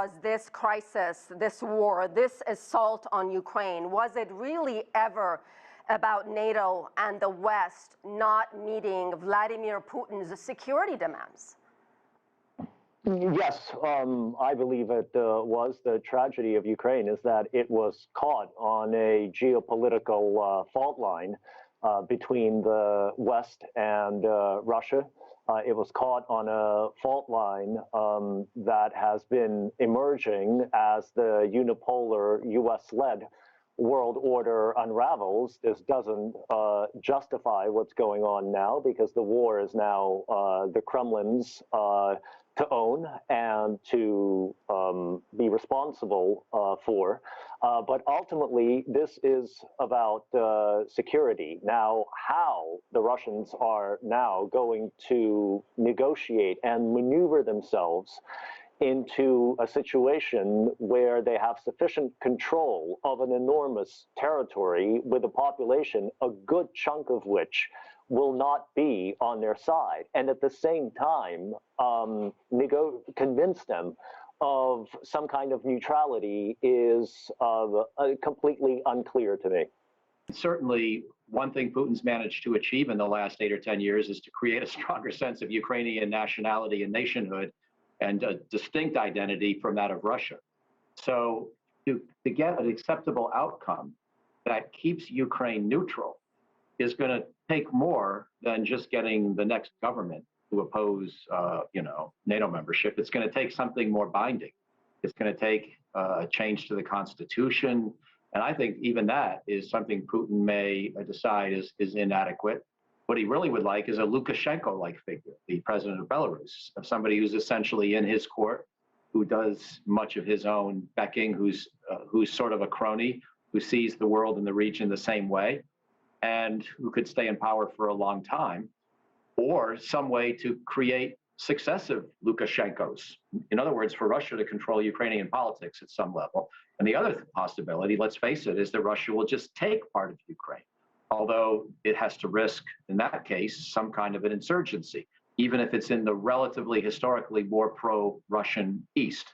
was this crisis, this war, this assault on Ukraine, was it really ever about NATO and the West not meeting Vladimir Putin's security demands? Yes, I believe it was. The tragedy of Ukraine is that it was caught on a geopolitical fault line between the West and Russia. It was caught on a fault line that has been emerging as the unipolar U.S.-led world order unravels. This doesn't justify what's going on now, because the war is now the Kremlin's to own and to be responsible for. But ultimately, this is about security. Now, how the Russians are now going to negotiate and maneuver themselves into a situation where they have sufficient control of an enormous territory with a population, a good chunk of which will not be on their side, and at the same time convince them of some kind of neutrality is completely unclear to me. Certainly, one thing Putin's managed to achieve in the last 8 or 10 years is to create a stronger sense of Ukrainian nationality and nationhood, and a distinct identity from that of Russia. So to get an acceptable outcome that keeps Ukraine neutral is going to take more than just getting the next government to oppose, NATO membership. It's going to take something more binding. It's going to take a change to the Constitution. And I think even that is something Putin may decide is inadequate. What he really would like is a Lukashenko-like figure, the president of Belarus, of somebody who's essentially in his court, who does much of his own becking, who's sort of a crony, who sees the world and the region the same way, and who could stay in power for a long time, or some way to create successive Lukashenkos. In other words, for Russia to control Ukrainian politics at some level. And the other possibility, let's face it, is that Russia will just take part of Ukraine, although it has to risk, in that case, some kind of an insurgency, even if it's in the relatively historically more pro-Russian East.